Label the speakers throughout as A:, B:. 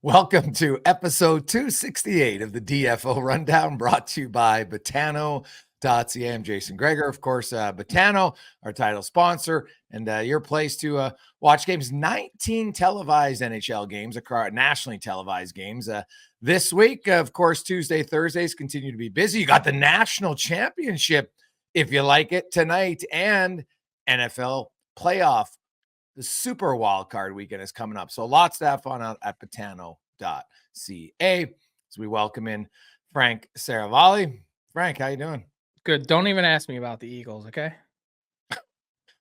A: Welcome to episode 268 of the DFO Rundown, brought to you by Botano.ca. I'm Jason Gregor, of course, Botano, our title sponsor, and your place to watch games. 19 televised NHL games, nationally televised games. This week, of course, Tuesday, Thursdays continue to be busy. You got the national championship, if you like it, tonight, and NFL playoff. The super wild card weekend is coming up. So lots to have fun out at Botano.ca. As we welcome in Frank Saravalli. Frank, how you doing?
B: Good. Don't even ask me about the Eagles, okay?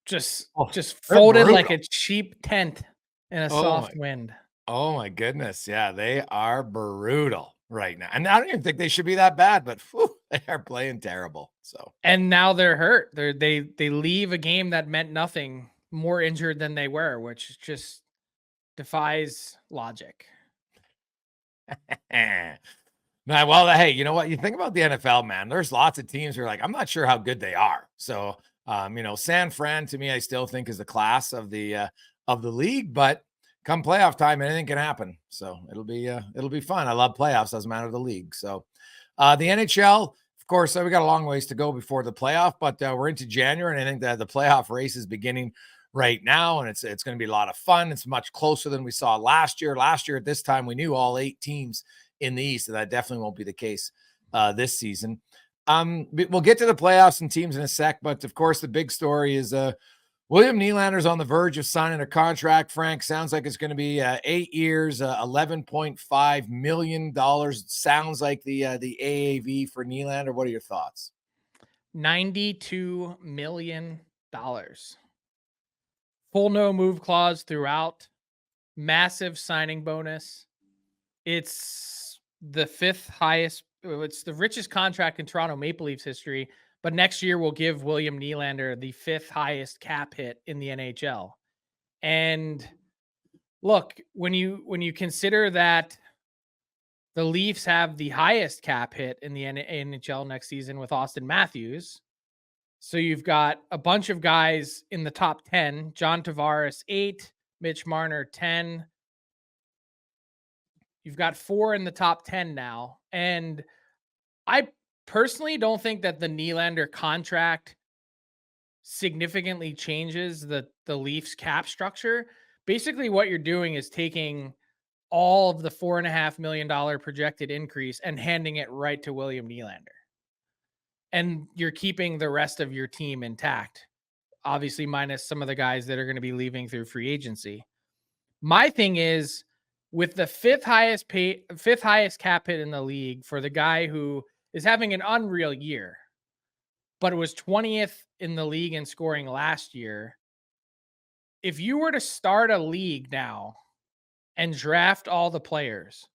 B: Just
A: they're
B: folded
A: brutal.
B: like a cheap tent in a soft wind.
A: Oh my goodness. Yeah, they are brutal right now. And I don't even think they should be that bad, but they are playing terrible. So
B: And now they're hurt. They leave a game that meant nothing more injured than they were, which just defies logic.
A: Now, well, hey, you know what? You think about the NFL, man. There's lots of teams who are like, I'm not sure how good they are. So, San Fran to me, I still think is the class of the league. But come playoff time, anything can happen. So it'll be fun. I love playoffs. Doesn't matter the league. So, the NHL, of course, we got a long ways to go before the playoff, but we're into January, and I think that the playoff race is beginning right now, and it's going to be a lot of fun. It's much closer than we saw last year. Last year at this time, we knew all 8 teams in the East, and that definitely won't be the case this season. We'll get to the playoffs and teams in a sec, but of course, the big story is William Nylander's on the verge of signing a contract. Frank, sounds like it's going to be 8 years, $11.5 million. Sounds like the AAV for Nylander. What are your thoughts?
B: $92 million. Full no move clause throughout. Massive signing bonus. It's the 5th highest. It's the richest contract in Toronto Maple Leafs history. But next year will give William Nylander the 5th highest cap hit in the NHL. And look, when you consider that the Leafs have the highest cap hit in the NHL next season with Austin Matthews, so you've got a bunch of guys in the top 10, John Tavares 8, Mitch Marner 10. You've got 4 in the top 10 now. And I personally don't think that the Nylander contract significantly changes the Leafs cap structure. Basically, what you're doing is taking all of the $4.5 million projected increase and handing it right to William Nylander. And you're keeping the rest of your team intact, obviously minus some of the guys that are going to be leaving through free agency. My thing is, with the 5th highest cap hit in the league for the guy who is having an unreal year, but it was 20th in the league in scoring last year. If you were to start a league now and draft all the players,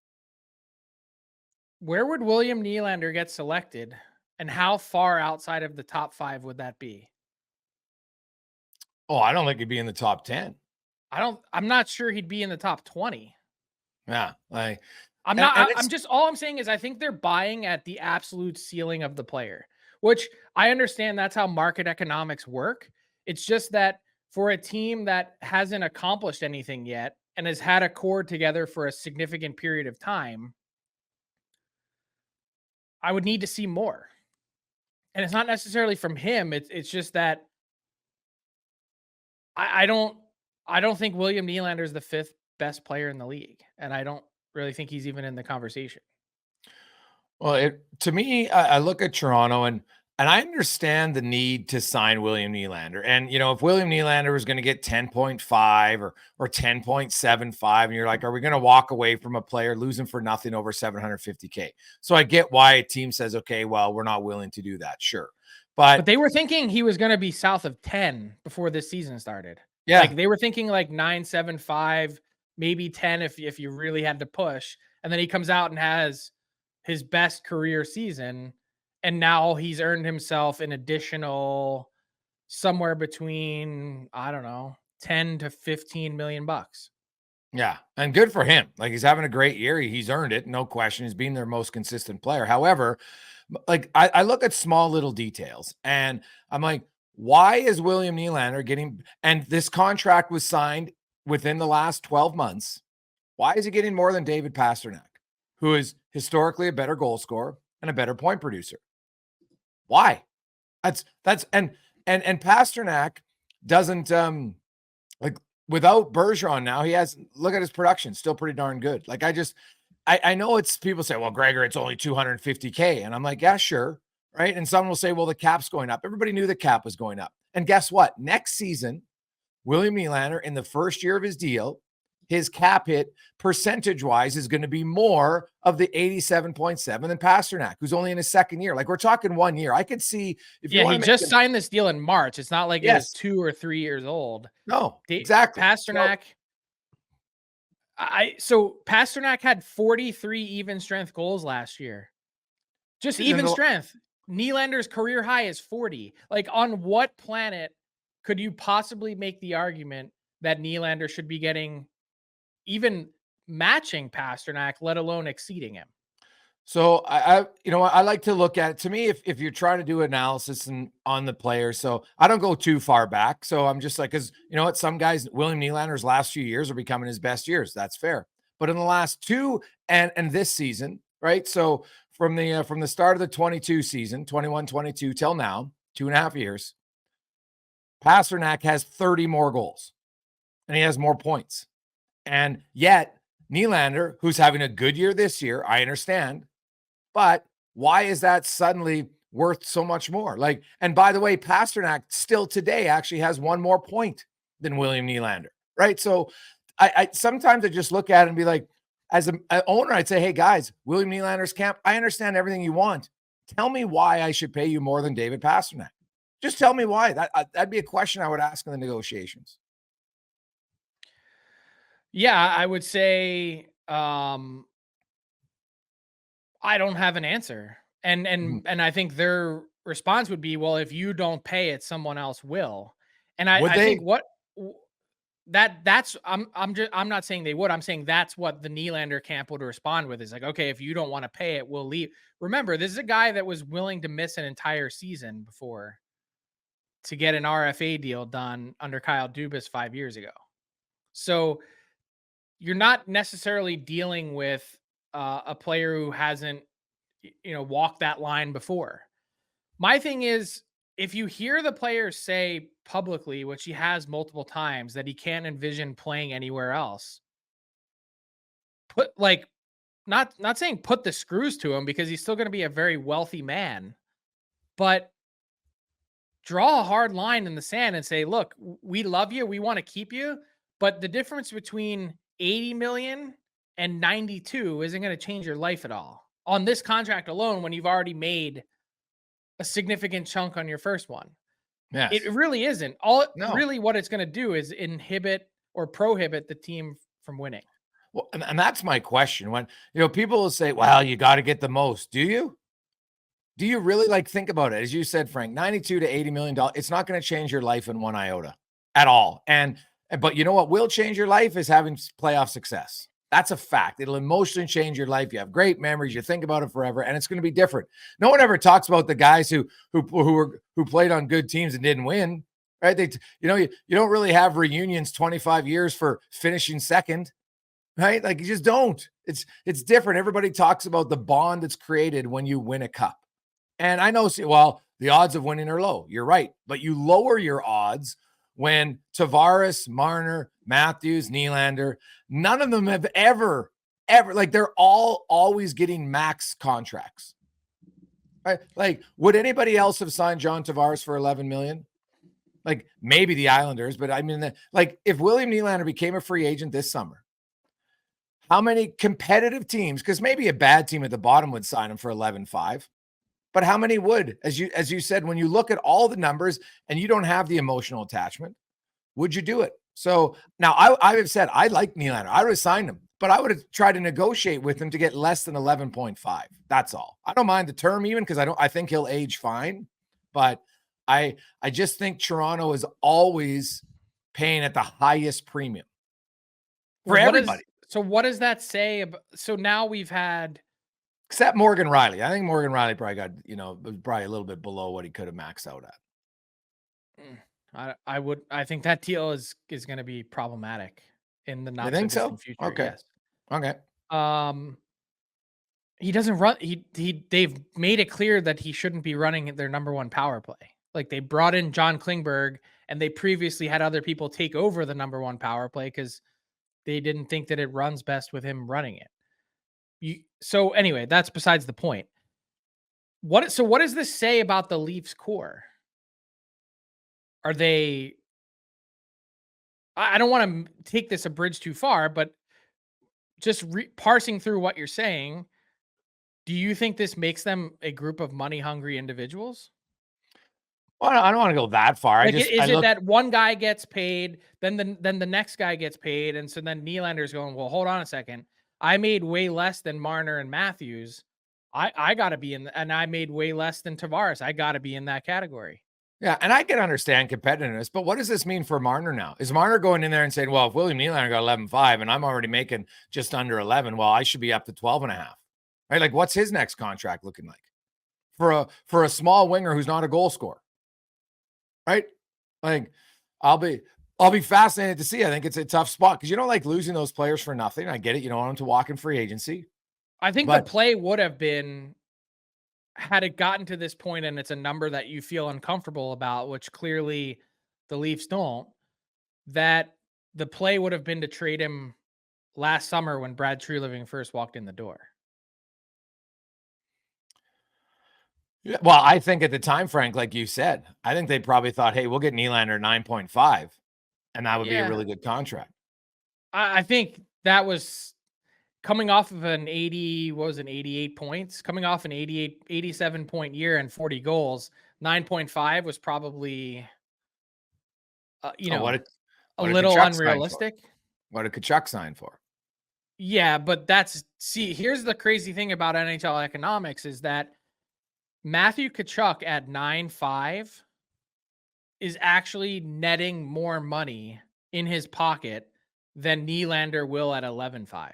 B: where would William Nylander get selected, and how far outside of the top 5 would that be?
A: Oh, I don't think he'd be in the top 10.
B: I'm not sure he'd be in the top 20.
A: Yeah.
B: All I'm saying is I think they're buying at the absolute ceiling of the player, which I understand that's how market economics work. It's just that for a team that hasn't accomplished anything yet and has had a core together for a significant period of time, I would need to see more. And it's not necessarily from him. It's just that I don't think William Nylander is the 5th best player in the league, and I don't really think he's even in the conversation.
A: Well, to me, I look at Toronto and I understand the need to sign William Nylander. And, if William Nylander was going to get 10.5 or 10.75, and you're like, are we going to walk away from a player losing for nothing over $750K? So I get why a team says, okay, well, we're not willing to do that. Sure. But
B: they were thinking he was going to be south of 10 before this season started.
A: Yeah.
B: Like they were thinking like 9.75, maybe 10 if you really had to push. And then he comes out and has his best career season, and now he's earned himself an additional somewhere between, I don't know, 10 to 15 million bucks.
A: Yeah, and good for him. Like, he's having a great year. He's earned it, no question. He's been their most consistent player. However, like I look at small little details, and I'm like, why is William Nylander getting? And this contract was signed within the last 12 months. Why is he getting more than David Pastrnak, who is historically a better goal scorer and a better point producer? Why? And Pastrnak doesn't like without Bergeron now, he has look at his production, still pretty darn good. Like I know it's people say, well, Gregor, it's only 250K. And I'm like, yeah, sure. Right. And someone will say, well, the cap's going up. Everybody knew the cap was going up. And guess what? Next season, William Nylander, in the first year of his deal, his cap hit percentage-wise is going to be more of the 87.7 than Pastrnak, who's only in his second year. Like we're talking 1 year. I could see if you
B: Yeah,
A: want
B: he
A: to
B: just signed this deal in March. It's not like it was
A: yes,
B: 2 or 3 years old.
A: no, exactly.
B: Pastrnak, so Pastrnak had 43 even strength goals last year. Just even strength. Nylander's career high is 40. Like, on what planet could you possibly make the argument that Nylander should be getting even matching Pastrnak, let alone exceeding him?
A: So I you know what, I like to look at it. To me, if you're trying to do analysis and on the player, so I don't go too far back. So I'm just like, because you know what, some guys, William Nylander's last few years are becoming his best years. That's fair. But in the last two and this season, right? So from the start of the 22 season, 21-22 till now, 2.5 years, Pastrnak has 30 more goals and he has more points. And yet Nylander, who's having a good year this year, I understand. But why is that suddenly worth so much more? Like, and by the way, Pastrnak still today actually has one more point than William Nylander, right? So I sometimes I just look at it and be like, as an owner, I'd say, hey guys, William Nylander's camp, I understand everything you want. Tell me why I should pay you more than David Pastrnak. Just tell me why. That'd be a question I would ask in the negotiations.
B: Yeah, I would say I don't have an answer. And I think their response would be, well, if you don't pay it, someone else will. And
A: Would
B: I
A: they?
B: think that's I'm not saying they would. I'm saying that's what the Nylander camp would respond with is like, okay, if you don't want to pay it, we'll leave. Remember, this is a guy that was willing to miss an entire season before to get an RFA deal done under Kyle Dubas 5 years ago. So you're not necessarily dealing with a player who hasn't, walked that line before. My thing is, if you hear the player say publicly, which he has multiple times, that he can't envision playing anywhere else, put like not saying put the screws to him because he's still going to be a very wealthy man, but draw a hard line in the sand and say, look, we love you, we want to keep you, but the difference between 80 million and 92 isn't going to change your life at all on this contract alone when you've already made a significant chunk on your first one.
A: Yes.
B: It really isn't. Really what it's going to do is inhibit or prohibit the team from winning.
A: Well, and that's my question. When people will say, well, you got to get the most. Do you? Do you really think about it? As you said, Frank, 92 to $80 million, it's not going to change your life in one iota at all. But you know what will change your life is having playoff success. That's a fact. It'll emotionally change your life. You have great memories. You think about it forever, and it's going to be different. No one ever talks about the guys who played on good teams and didn't win, right? You don't really have reunions 25 years for finishing second, right? Like you just don't. It's different. Everybody talks about the bond that's created when you win a cup. And I know, well, the odds of winning are low. You're right. But you lower your odds when Tavares, Marner, Matthews, Nylander, none of them have ever, they're all always getting max contracts. Right? Like, would anybody else have signed John Tavares for $11 million? Like, maybe the Islanders, but I mean, if William Nylander became a free agent this summer, how many competitive teams, because maybe a bad team at the bottom would sign him for 11.5. But how many would, as you said, when you look at all the numbers and you don't have the emotional attachment, would you do it? So now I have said I like Nylander. I would have signed him, but I would have tried to negotiate with him to get less than 11.5. That's all. I don't mind the term even because I think he'll age fine. But I just think Toronto is always paying at the highest premium for everybody.
B: So what does that say about, so now we've had,
A: except Morgan Riley. I think Morgan Riley probably got, probably a little bit below what he could have maxed out at.
B: I think that deal is going to be problematic in the not so distant future.
A: Okay.
B: Yes.
A: Okay.
B: He doesn't run. They've made it clear that he shouldn't be running their number one power play. Like they brought in John Klingberg, and they previously had other people take over the number one power play because they didn't think that it runs best with him running it. So anyway, that's besides the point. What does this say about the Leafs core? Are they? I don't want to take this a bridge too far, but just parsing through what you're saying, do you think this makes them a group of money hungry individuals?
A: Well, I don't want to go that far.
B: Like, is it that one guy gets paid, then the next guy gets paid, and so then Nylander's going, well, hold on a second. I made way less than Marner and Matthews. I got to be in, and I made way less than Tavares. I got to be in that category.
A: Yeah, and I can understand competitiveness, but what does this mean for Marner now? Is Marner going in there and saying, well, if William Nylander got 11.5 and I'm already making just under 11, well, I should be up to 12.5, right? Like, what's his next contract looking like for a small winger who's not a goal scorer, right? Like, I'll be fascinated to see. I think it's a tough spot because you don't like losing those players for nothing. I get it. You don't want them to walk in free agency.
B: I think the play would have been, had it gotten to this point and it's a number that you feel uncomfortable about, which clearly the Leafs don't, that the play would have been to trade him last summer when Brad Treliving first walked in the door.
A: Yeah, well, I think at the time, Frank, like you said, I think they probably thought, hey, we'll get Nylander 9.5, and that would be a really good contract.
B: I think that was coming off of an 88 points, coming off an 87 point year and 40 goals, 9.5 was probably, a little unrealistic.
A: What did Tkachuk sign for?
B: Yeah, but here's the crazy thing about NHL economics is that Matthew Tkachuk at 9.5 is actually netting more money in his pocket than Nylander will at 11.5.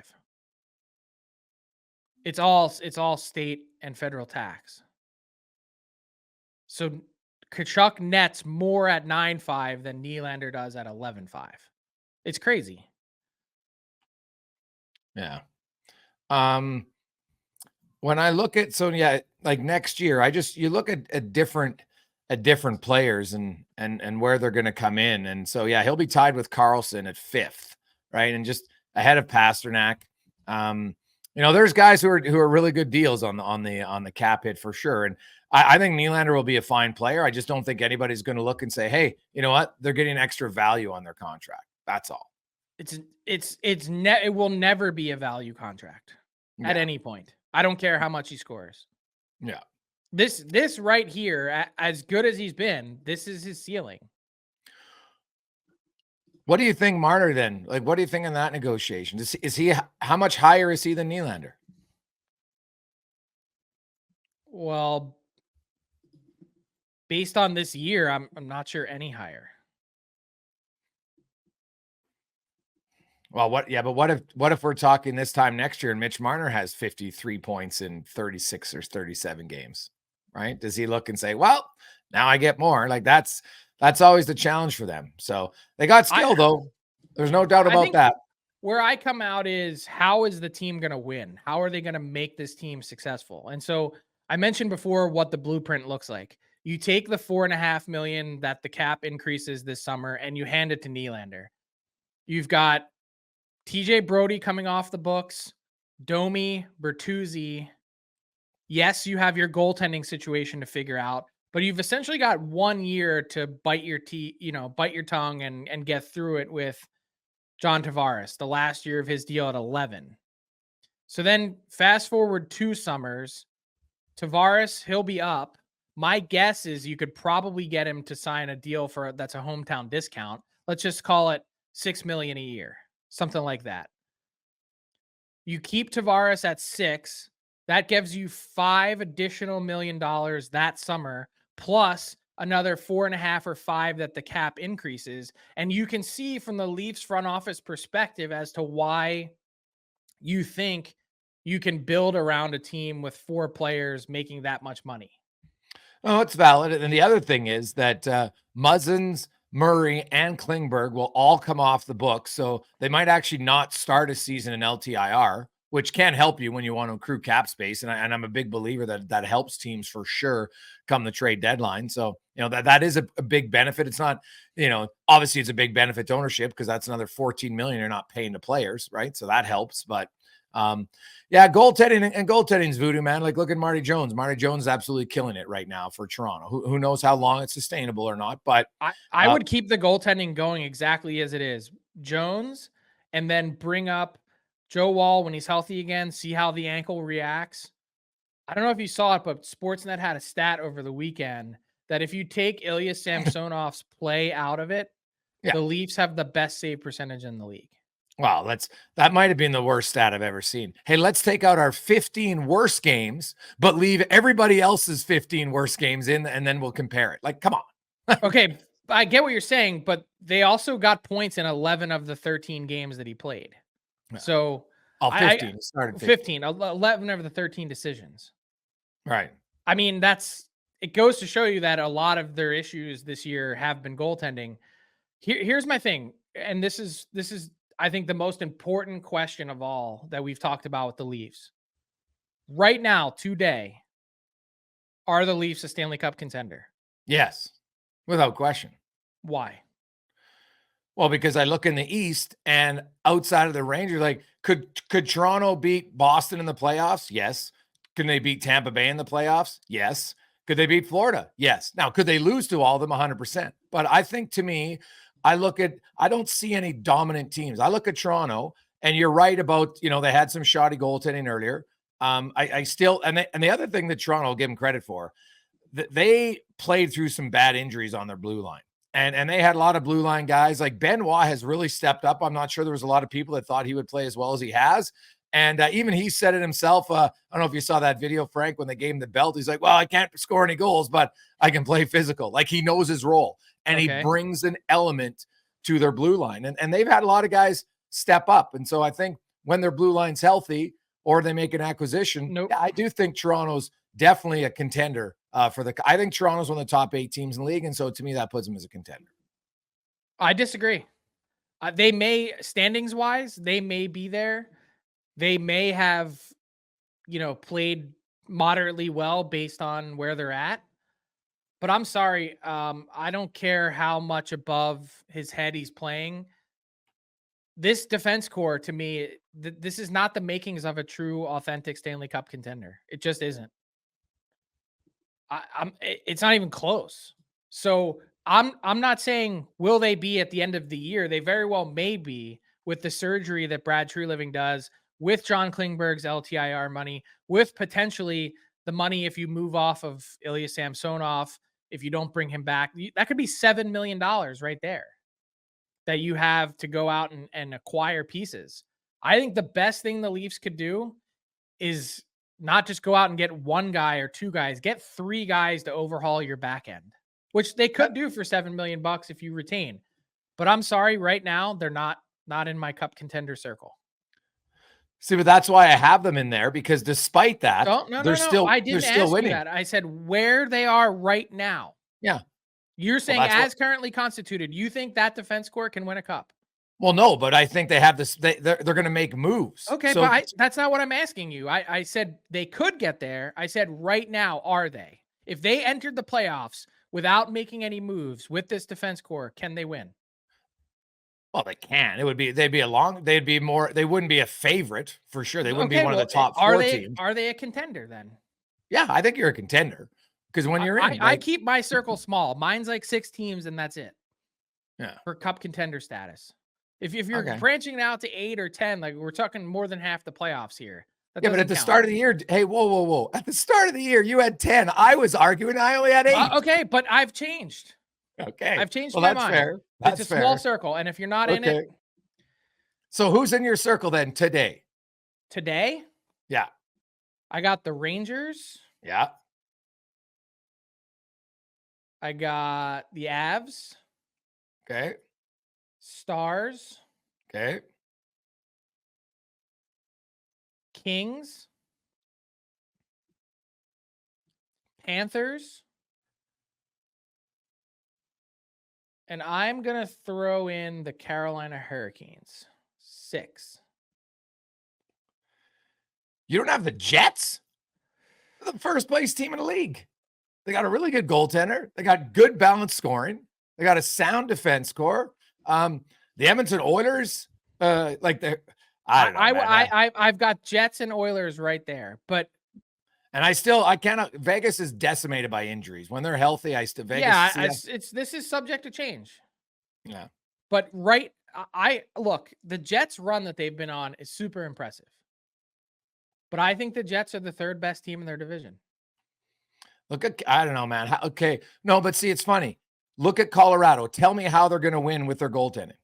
B: It's all state and federal tax. So Tkachuk nets more at 9.5 than Nylander does at 11.5. It's crazy.
A: Yeah. When I look at, like next year, you look at different players and where they're going to come in. And so, yeah, he'll be tied with Carlson at 5th, right? And just ahead of Pasternak. There's guys who are really good deals on the cap hit for sure. And I think Nylander will be a fine player. I just don't think anybody's going to look and say, hey, you know what? They're getting extra value on their contract. That's all.
B: It will never be a value contract at any point. I don't care how much he scores.
A: Yeah.
B: This right here, as good as he's been, this is his ceiling.
A: What do you think, Marner, then? Like, what do you think in that negotiation? Is he how much higher is he than Nylander?
B: Well, based on this year, I'm not sure any higher.
A: Well, what if we're talking this time next year and Mitch Marner has 53 points in 36 or 37 games, right? Does he look and say, well, now I get more? Like that's always the challenge for them. So they got skill though. There's no doubt about that.
B: Where I come out is, how is the team going to win? How are they going to make this team successful? And so I mentioned before what the blueprint looks like. You take the $4.5 million that the cap increases this summer and you hand it to Nylander. You've got TJ Brody coming off the books, Domi, Bertuzzi. Yes, you have your goaltending situation to figure out, but you've essentially got 1 year to bite your tongue and get through it with John Tavares, the last year of his deal at 11. So then fast forward 2 summers, Tavares, he'll be up. My guess is you could probably get him to sign a deal that's a hometown discount. Let's just call it $6 million a year. Something like that. You keep Tavares at 6. That gives you $5 additional million that summer, plus another 4.5 or 5 that the cap increases. And you can see from the Leafs front office perspective as to why you think you can build around a team with 4 players making that much money.
A: Oh, it's valid. And the other thing is that Muzzin's Murray, and Klingberg will all come off the book. So they might actually not start a season in LTIR, which can help you when you want to accrue cap space. And I'm a big believer that helps teams for sure come the trade deadline. So, that is a big benefit. It's not, obviously it's a big benefit to ownership because that's another 14 million you're not paying the players, right? So that helps. But goaltending's voodoo, man. Like, look at Marty Jones. Marty Jones is absolutely killing it right now for Toronto. Who knows how long it's sustainable or not? But
B: I would keep the goaltending going exactly as it is. Jones, and then bring up Joe Wall when he's healthy again, see how the ankle reacts. I don't know if you saw it, but Sportsnet had a stat over the weekend that if you take Ilya Samsonov's play out of it, the Leafs have the best save percentage in the league.
A: Wow, that might have been the worst stat I've ever seen. Hey, let's take out our 15 worst games, but leave everybody else's 15 worst games in, and then we'll compare it. Like, come on.
B: Okay, I get what you're saying, but they also got points in 11 of the 13 games that he played. So
A: 15. Started
B: 15, 11 of the 13 decisions.
A: Right.
B: I mean, it goes to show you that a lot of their issues this year have been goaltending. Here's my thing, and this is I think the most important question of all that we've talked about with the Leafs. Right now, today, are the Leafs a Stanley Cup contender?
A: Yes, without question.
B: Why?
A: Well, because I look in the East and outside of the Rangers, like, could Toronto beat Boston in the playoffs? Yes. Can they beat Tampa Bay in the playoffs? Yes. Could they beat Florida? Yes. Now, could they lose to all of them? 100%. But I think, to me, I don't see any dominant teams. I look at Toronto, and you're right about, they had some shoddy goaltending earlier. I still, and the other thing that Toronto will give them credit for, they played through some bad injuries on their blue line. And they had a lot of blue line guys. Like, Benoit has really stepped up. I'm not sure there was a lot of people that thought he would play as well as he has. And even he said it himself. I don't know if you saw that video, Frank, when they gave him the belt. He's like, well, I can't score any goals, but I can play physical. Like, he knows his role. And he brings an element to their blue line. And they've had a lot of guys step up. And so I think when their blue line's healthy or they make an acquisition, I do think Toronto's definitely a contender I think Toronto's one of the top 8 teams in the league. And so to me, that puts them as a contender.
B: I disagree. They may, standings wise, they may be there. They may have, played moderately well based on where they're at. But I'm sorry. I don't care how much above his head he's playing. This defense core, to me, this is not the makings of a true, authentic Stanley Cup contender. It just isn't. It's not even close. So I'm not saying will they be at the end of the year. They very well may be, with the surgery that Brad Treliving does, with John Klingberg's LTIR money, with potentially the money if you move off of Ilya Samsonov, if you don't bring him back. That could be $7 million right there that you have to go out and acquire pieces. I think the best thing the Leafs could do is not just go out and get one guy or two guys, get 3 guys to overhaul your back end, which they could do for $7 million if you retain. But I'm sorry, right now, they're not in my cup contender circle.
A: See, but that's why I have them in there, because despite that, they're still
B: I didn't ask
A: winning.
B: You that. I said where they are right now.
A: Yeah.
B: You're saying as currently constituted, you think that defense core can win a cup?
A: Well, no, but I think they have this. They're going to make moves.
B: Okay, but that's not what I'm asking you. I said they could get there. I said right now, are they? If they entered the playoffs without making any moves with this defense core, can they win?
A: Well, they can. They wouldn't be a favorite for sure. They wouldn't be one of the top 4 teams.
B: Are they a contender then?
A: Yeah, I think you're a contender, because when you're in,
B: I keep my circle small. Mine's like 6 teams and that's it.
A: Yeah.
B: For cup contender status. If you're branching out to 8 or 10, like we're talking more than half the playoffs here.
A: Yeah, but at the start of the year, hey, whoa. At the start of the year, you had 10. I was arguing I only had 8.
B: Okay, but I've changed.
A: Okay.
B: I've changed my mind.
A: Fair.
B: It's a small circle, and if you're not in it.
A: So who's in your circle then today?
B: Today?
A: Yeah.
B: I got the Rangers.
A: Yeah.
B: I got the Avs.
A: Okay.
B: Stars.
A: Okay.
B: Kings. Panthers. And I'm going to throw in the Carolina Hurricanes. 6.
A: You don't have the Jets? They're the first place team in the league. They got a really good goaltender. They got good balanced scoring. They got a sound defense core. The Edmonton Oilers, I don't know.
B: I've got Jets and Oilers right there, but
A: I cannot. Vegas is decimated by injuries. When they're healthy,
B: this is subject to change.
A: Yeah,
B: but look, the Jets run that they've been on is super impressive. But I think the Jets are the 3rd best team in their division.
A: I don't know, man. Okay, no, but see, it's funny. Look at Colorado. Tell me how they're going to win with their goaltending.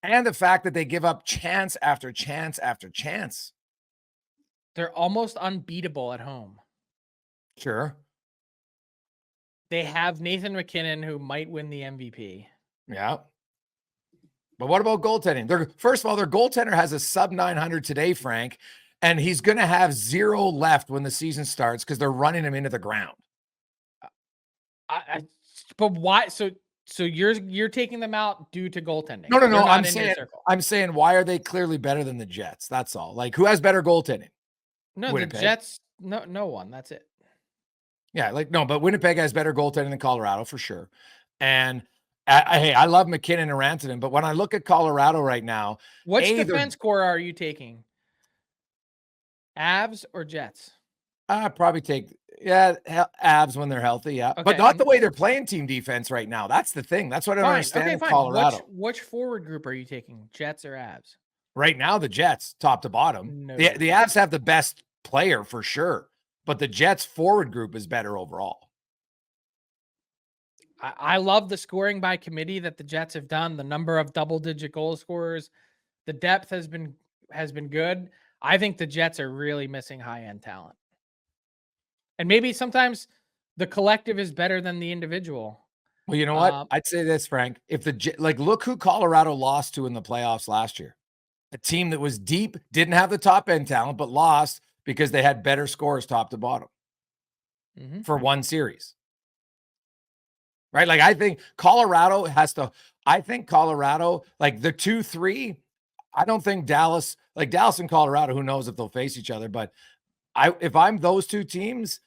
A: And the fact that they give up chance after chance after chance.
B: They're almost unbeatable at home.
A: Sure.
B: They have Nathan McKinnon, who might win the MVP.
A: Yeah. But what about goaltending? First of all, their goaltender has a sub 900 today, Frank, and he's going to have 0 left when the season starts because they're running him into the ground.
B: But why? So you're taking them out due to goaltending?
A: No. I'm saying why are they clearly better than the Jets? That's all. Like, who has better goaltending?
B: No, Winnipeg. The Jets. No one. That's it.
A: Yeah, but Winnipeg has better goaltending than Colorado for sure. And I love McKinnon and Rantanen, but when I look at Colorado right now,
B: which defense core are you taking? Avs or Jets?
A: I probably take Avs when they're healthy, yeah. Okay. But not the way they're playing team defense right now. That's the thing. That's what I don't understand in Colorado.
B: Which forward group are you taking? Jets or Avs?
A: Right now, the Jets, top to bottom. No. The Avs have the best player for sure, but the Jets forward group is better overall.
B: I love the scoring by committee that the Jets have done. The number of double-digit goal scorers, the depth has been good. I think the Jets are really missing high-end talent. And maybe sometimes the collective is better than the individual.
A: Well, you know what? I'd say this, Frank. If look who Colorado lost to in the playoffs last year. A team that was deep, didn't have the top-end talent, but lost because they had better scores top to bottom for one series. Right? Like, I think Colorado, like the 2-3, I don't think Dallas and Colorado, who knows if they'll face each other, but if I'm those two teams,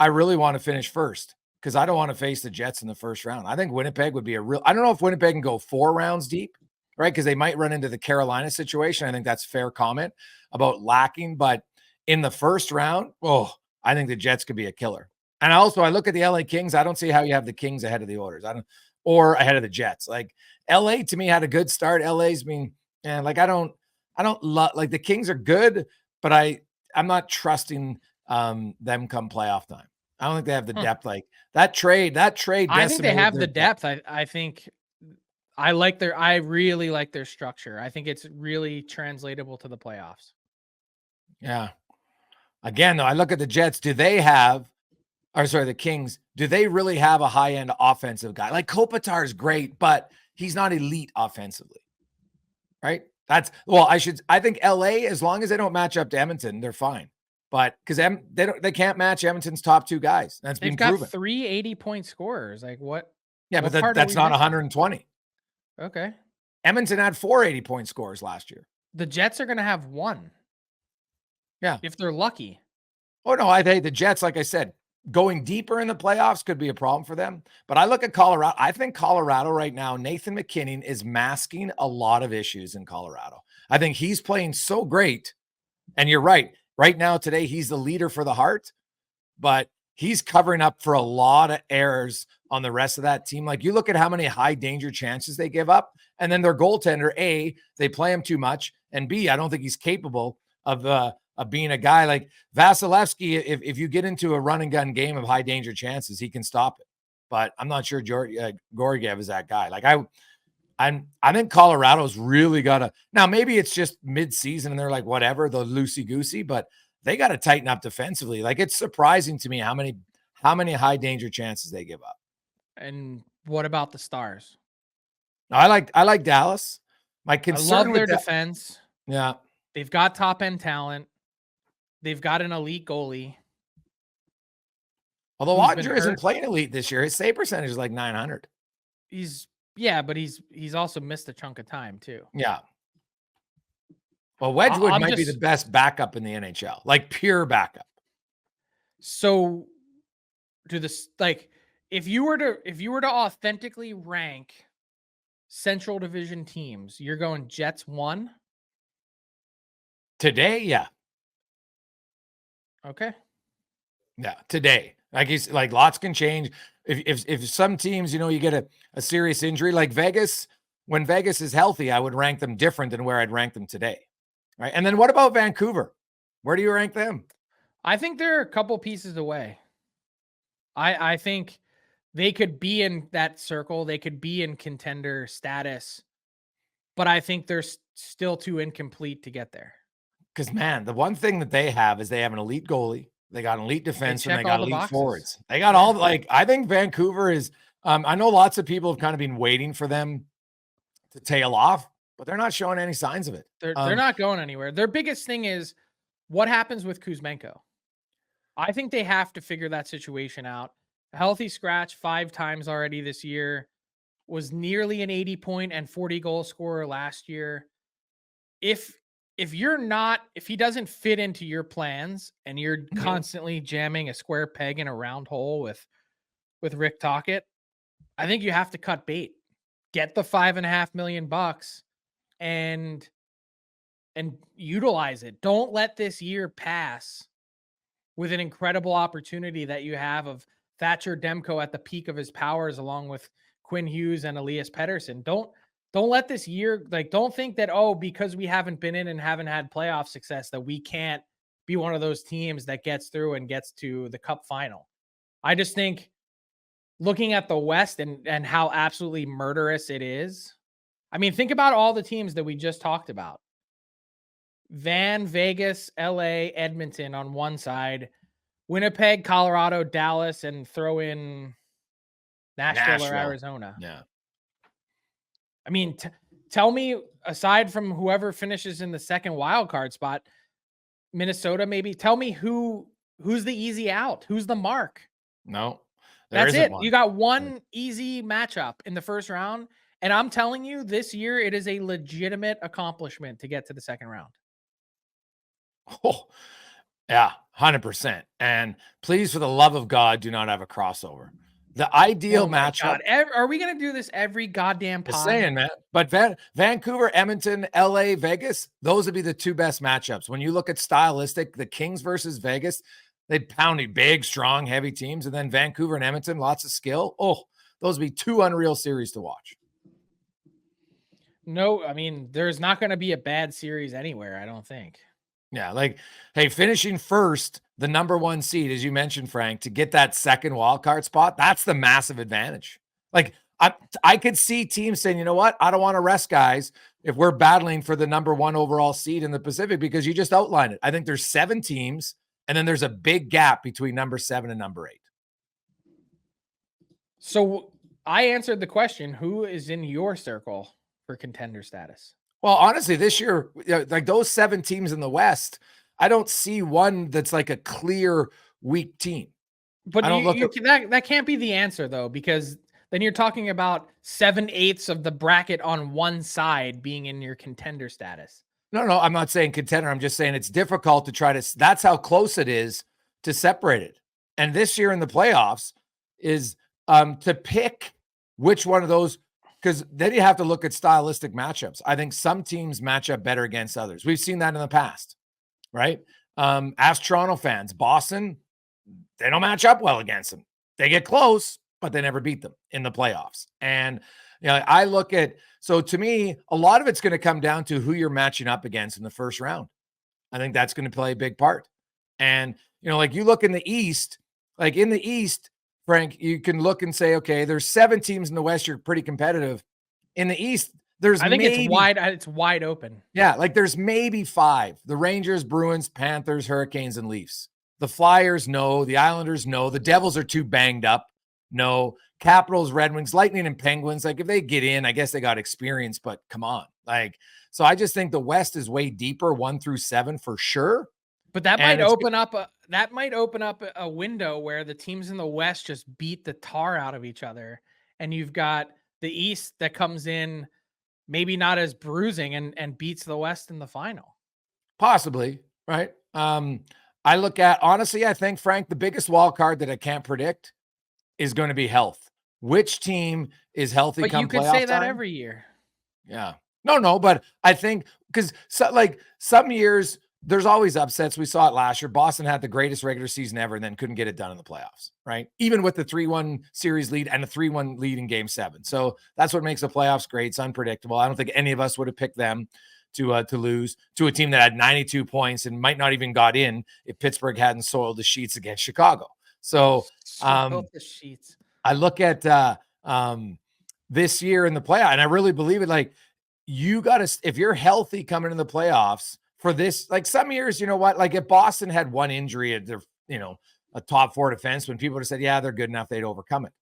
A: I really want to finish first because I don't want to face the Jets in the first round. I think Winnipeg would be I don't know if Winnipeg can go 4 rounds deep, right? Because they might run into the Carolina situation. I think that's fair comment about lacking, but in the first round, I think the Jets could be a killer. And I look at the LA Kings. I don't see how you have the Kings ahead of the Oilers. Or ahead of the Jets. Like, LA to me had a good start. LA's I don't love, like, the Kings are good, but I'm not trusting them come playoff time. I don't think they have the depth. Like that trade. I
B: think they have the depth. I think I really like their structure. I think it's really translatable to the playoffs.
A: Yeah. Again, though, I look at the Jets. The Kings, do they really have a high-end offensive guy? Like, Kopitar is great, but he's not elite offensively, right? I think LA, as long as they don't match up to Edmonton, they're fine. But because they can't match Edmonton's top 2 guys. That's been proven.
B: They've got 3 80-point scorers. Like, what?
A: Yeah, but that's not 120.
B: Okay.
A: Edmonton had 4 80-point scores last year.
B: The Jets are going to have 1.
A: Yeah.
B: If they're lucky.
A: Oh, no, I think the Jets, like I said, going deeper in the playoffs could be a problem for them. But I look at Colorado. I think Colorado right now, Nathan McKinnon is masking a lot of issues in Colorado. I think he's playing so great. And you're right. Right now, today, he's the leader for the Heart. But he's covering up for a lot of errors on the rest of that team. Like, you look at how many high danger chances they give up. And then their goaltender, A, they play him too much. And B, I don't think he's capable of being a guy like Vasilevsky. If you get into a run and gun game of high danger chances, he can stop it. But I'm not sure Georgiev is that guy. Like, I think Colorado's really got to, now maybe it's just mid-season and they're like, whatever, the loosey-goosey, but they got to tighten up defensively. Like, it's surprising to me how many high danger chances they give up.
B: And what about the Stars?
A: I like Dallas. My concern,
B: I love their defense.
A: Yeah.
B: They've got top-end talent. They've got an elite goalie.
A: Although Ottinger isn't playing elite this year. His save percentage is like 900.
B: but he's also missed a chunk of time too.
A: Yeah. Well, Wedgwood
B: I'm
A: might be the
B: just
A: best backup in the NHL, like pure backup.
B: so do this like if you were to authentically rank Central Division teams, you're going Jets 1.
A: Today, yeah.
B: Okay.
A: Yeah, today. Like he's like lots can change. If some teams, you know, you get a serious injury like Vegas, when Vegas is healthy, I would rank them different than where I'd rank them today. Right. And then what about Vancouver? Where do you rank them?
B: I think they're a couple pieces away. I think they could be in that circle. They could be in contender status, but I think they're still too incomplete to get there.
A: Because man, the one thing that they have is they have an elite goalie, they got an elite defense, and they got elite forwards. They got all like I think Vancouver is. I know lots of people have kind of been waiting for them to tail off, but they're not showing any signs of it.
B: They're not going anywhere. Their biggest thing is what happens with Kuzmenko. I think they have to figure that situation out. A healthy scratch 5 times already this year, was nearly an 80-point and 40-goal scorer last year. If he doesn't fit into your plans and you're constantly jamming a square peg in a round hole with Rick Tocchet, I think you have to cut bait. Get the $5.5 million and utilize it. Don't let this year pass with an incredible opportunity that you have of Thatcher Demko at the peak of his powers, along with Quinn Hughes and Elias Pettersson. Don't let this year, like, don't think that, because we haven't been in and haven't had playoff success, that we can't be one of those teams that gets through and gets to the Cup final. I just think looking at the West and how absolutely murderous it is. I mean, think about all the teams that we just talked about. Vegas, LA, Edmonton on one side, Winnipeg, Colorado, Dallas, and throw in Nashville or Arizona.
A: Yeah.
B: I mean, tell me, aside from whoever finishes in the second wild card spot, Minnesota maybe, tell me who's the easy out? Who's the mark?
A: No.
B: That's it. You got one easy matchup in the first round, and I'm telling you, this year it is a legitimate accomplishment to get to the second round.
A: Oh, yeah, 100%. And please, for the love of God, do not have a crossover. The ideal matchup.
B: Are we going to do this every goddamn pod?
A: Just saying, man. But Vancouver, Edmonton, LA, Vegas, those would be the 2 best matchups. When you look at stylistic, the Kings versus Vegas, they'd pound big, strong, heavy teams. And then Vancouver and Edmonton, lots of skill. Oh, those would be 2 unreal series to watch.
B: No, I mean, there's not going to be a bad series anywhere, I don't think.
A: Yeah, like, hey, finishing first, the number 1 seed, as you mentioned, Frank, to get that second wild card spot, that's the massive advantage. Like, I could see teams saying, you know what, I don't want to rest guys if we're battling for the number 1 overall seed in the Pacific, because you just outlined it. I think there's 7 teams, and then there's a big gap between number 7 and number 8.
B: So I answered the question, who is in your circle for contender status?
A: Well, honestly, this year, like those 7 teams in the West, I don't see one that's like a clear weak team.
B: But that can't be the answer, though, because then you're talking about 7/8 of the bracket on one side being in your contender status.
A: No, I'm not saying contender. I'm just saying it's difficult to try to, that's how close it is to separate it. And this year in the playoffs is to pick which one of those, because then you have to look at stylistic matchups. I think some teams match up better against others. We've seen that in the past, right? Ask Toronto fans. Boston, they don't match up well against them. They get close, but they never beat them in the playoffs. And I look at, so to me, a lot of it's going to come down to who you're matching up against in the first round. I think that's going to play a big part. And, like you look in the East, Frank, you can look and say, okay, there's 7 teams in the West. You're pretty competitive. In the East,
B: it's wide open.
A: Yeah. Like there's maybe 5, the Rangers, Bruins, Panthers, Hurricanes, and Leafs. The Flyers, no. The Islanders, no. The Devils are too banged up. No. Capitals, Red Wings, Lightning, and Penguins. Like if they get in, I guess they got experience, but come on. So I just think the West is way deeper, 1 through 7 for sure.
B: But that might open up a window where the teams in the West just beat the tar out of each other. And you've got the East that comes in maybe not as bruising and beats the West in the final.
A: Possibly, right? I look at, honestly, I think, Frank, the biggest wild card that I can't predict is going to be health. Which team is healthy
B: But
A: come
B: you could
A: playoff
B: say that
A: time?
B: every year.
A: Yeah. No, but I think because like some years there's always upsets. We saw it last year. Boston had the greatest regular season ever and then couldn't get it done in the playoffs, right? Even with the 3-1 series lead and a 3-1 lead in game 7. So that's what makes the playoffs great. It's unpredictable. I don't think any of us would have picked them to lose to a team that had 92 points and might not even got in if Pittsburgh hadn't soiled the sheets against Chicago. So
B: Soiled the sheets.
A: I look at this year in the playoff, and I really believe it. Like, you got to, if you're healthy coming in the playoffs for this, like some years, you know what, like if Boston had one injury at their, a top 4 defenseman, people would have said, yeah, they're good enough, they'd overcome it.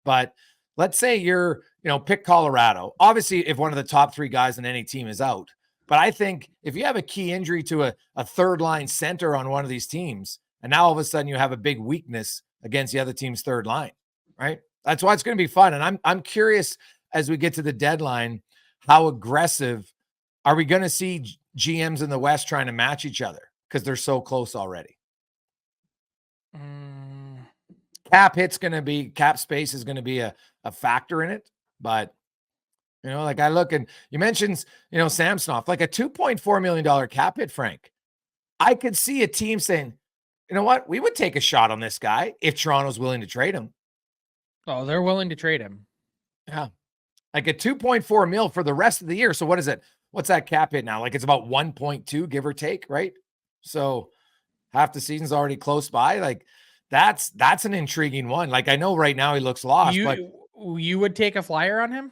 A: But let's say you're, pick Colorado. Obviously, if one of the top 3 guys in any team is out, but I think if you have a key injury to a third line center on one of these teams, and now all of a sudden you have a big weakness against the other team's third line, right? That's why it's going to be fun. And I'm curious as we get to the deadline, how aggressive are we going to see GMs in the West trying to match each other because they're so close already? Cap space is going to be a factor in it. But, like I look and you mentioned, Samsonov, like a $2.4 million cap hit, Frank. I could see a team saying, you know what, we would take a shot on this guy if Toronto's willing to trade him.
B: Oh, they're willing to trade him.
A: Yeah. Like a 2.4 mil for the rest of the year. So what is it? What's that cap hit now? Like it's about 1.2, give or take, right? So half the season's already close by. Like that's an intriguing one. Like I know right now he looks lost, but
B: you would take a flyer on him?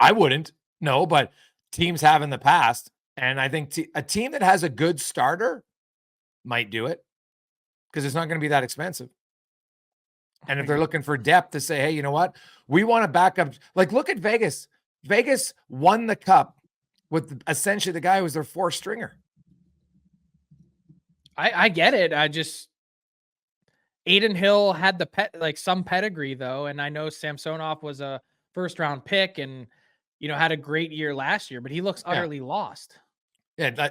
A: I wouldn't. No, but teams have in the past. And I think a team that has a good starter might do it because it's not going to be that expensive. And if they're looking for depth to say, hey, you know what? We want to back up. Like, look at Vegas. Vegas won the cup with essentially the guy who was their 4th stringer.
B: I get it. Aiden Hill had some pedigree though. And I know Samsonov was a 1st-round pick and, had a great year last year, but he looks utterly lost.
A: Yeah.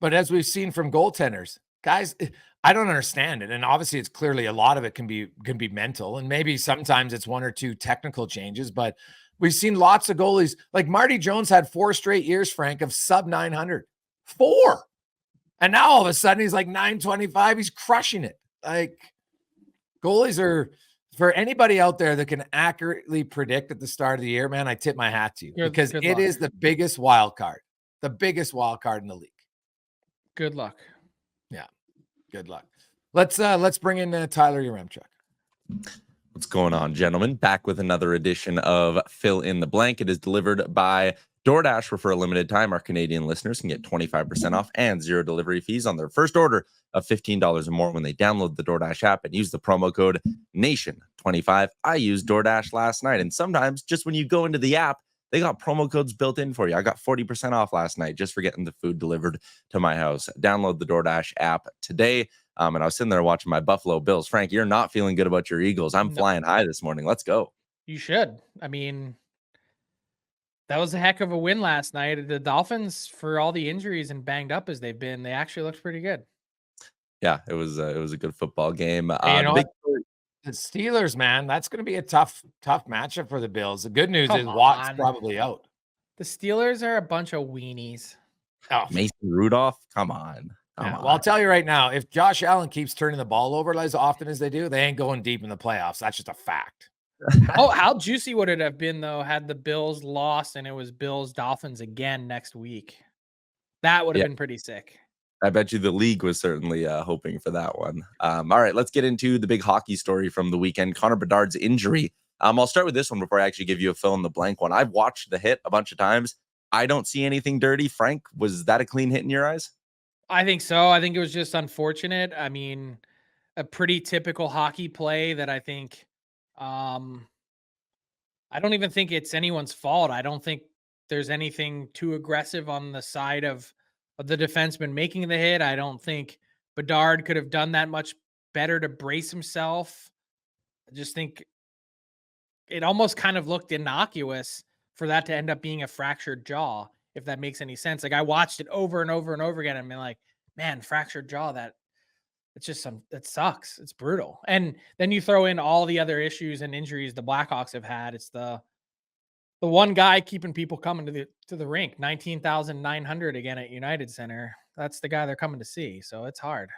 A: But as we've seen from goaltenders, guys, I don't understand it. And obviously it's clearly a lot of it can be mental. And maybe sometimes it's 1 or 2 technical changes, but we've seen lots of goalies like Marty Jones had 4 straight years, Frank, of sub 900, 4. And now all of a sudden he's like 925. He's crushing it. Like goalies are, for anybody out there that can accurately predict at the start of the year, man, I tip my hat to you because it is the biggest wild card in the league.
B: Good luck.
A: Yeah. Good luck. Let's bring in Tyler Yaremchuk.
C: What's going on, gentlemen? Back with another edition of Fill in the Blank. It is delivered by DoorDash, where for a limited time, our Canadian listeners can get 25% off and 0 delivery fees on their first order of $15 or more when they download the DoorDash app and use the promo code NATION25. I used DoorDash last night, and sometimes just when you go into the app, they got promo codes built in for you. I got 40% off last night just for getting the food delivered to my house. Download the DoorDash app today. And I was sitting there watching my Buffalo Bills. Frank, you're not feeling good about your Eagles. I'm flying high this morning. Let's go.
B: You should. I mean, that was a heck of a win last night. The Dolphins, for all the injuries and banged up as they've been, they actually looked pretty good.
C: Yeah, it was a good football game.
A: The Steelers, man, that's going to be a tough matchup for the Bills. The good news is Watt's probably out.
B: The Steelers are a bunch of weenies.
C: Oh, Mason Rudolph, come on.
A: Well, I'll tell you right now, if Josh Allen keeps turning the ball over as often as they do, they ain't going deep in the playoffs. That's just a fact.
B: How juicy would it have been, though, had the Bills lost and it was Bills-Dolphins again next week? That would have been pretty sick.
C: I bet you the league was certainly hoping for that one. All right, let's get into the big hockey story from the weekend, Connor Bedard's injury. I'll start with this one before I actually give you a fill in the blank one. I've watched the hit a bunch of times. I don't see anything dirty. Frank, was that a clean hit in your eyes?
B: I think so. I think it was just unfortunate. I mean, a pretty typical hockey play that I think I don't even think it's anyone's fault. I don't think there's anything too aggressive on the side of the defenseman making the hit. I don't think Bedard could have done that much better to brace himself. I just think it almost kind of looked innocuous for that to end up being a fractured jaw, if that makes any sense. Like I watched it over and over and over again and been like, man, fractured jaw, that sucks. It's brutal. And then you throw in all the other issues and injuries the Blackhawks have had. It's the one guy keeping people coming to the rink. 19,900 again at United Center. That's the guy they're coming to see. So it's hard.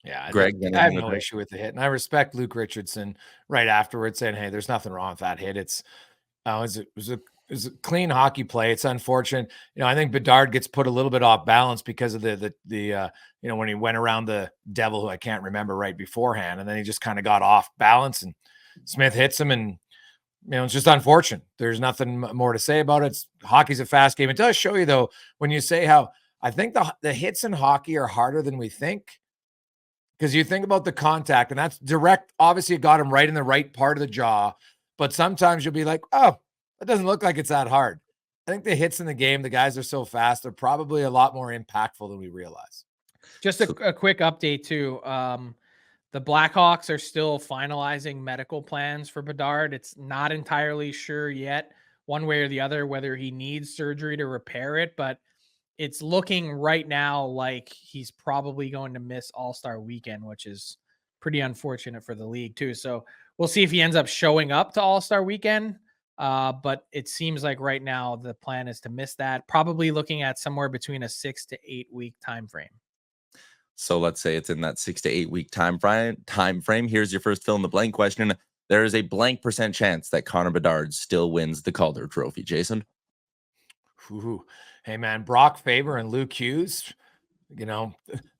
A: Yeah,
C: Greg,
A: I have no issue with the hit, and I respect Luke Richardson right afterwards saying, "Hey, there's nothing wrong with that hit. It was a clean hockey play. It's unfortunate. I think Bedard gets put a little bit off balance because of the when he went around the devil, who I can't remember right beforehand, and then he just kind of got off balance, and Smith hits him, and it's just unfortunate. There's nothing more to say about it. Hockey's a fast game. It does show you, though, when you say how I think the hits in hockey are harder than we think. Because you think about the contact, and that's direct. Obviously, it got him right in the right part of the jaw. But sometimes you'll be like, oh, it doesn't look like it's that hard. I think the hits in the game, the guys are so fast, they're probably a lot more impactful than we realize.
B: Just a quick update, too. The Blackhawks are still finalizing medical plans for Bedard. It's not entirely sure yet, one way or the other, whether he needs surgery to repair it. But it's looking right now like he's probably going to miss All-Star Weekend, which is pretty unfortunate for the league too. So we'll see if he ends up showing up to All-Star Weekend. But it seems like right now the plan is to miss that, probably looking at somewhere between a 6 to 8 week time frame.
C: So let's say it's in that 6 to 8 week time frame. Here's your first fill in the blank question. There is a blank % chance that Connor Bedard still wins the Calder Trophy. Jason?
A: Ooh. Hey, man, Brock Faber and Lukle Hughes,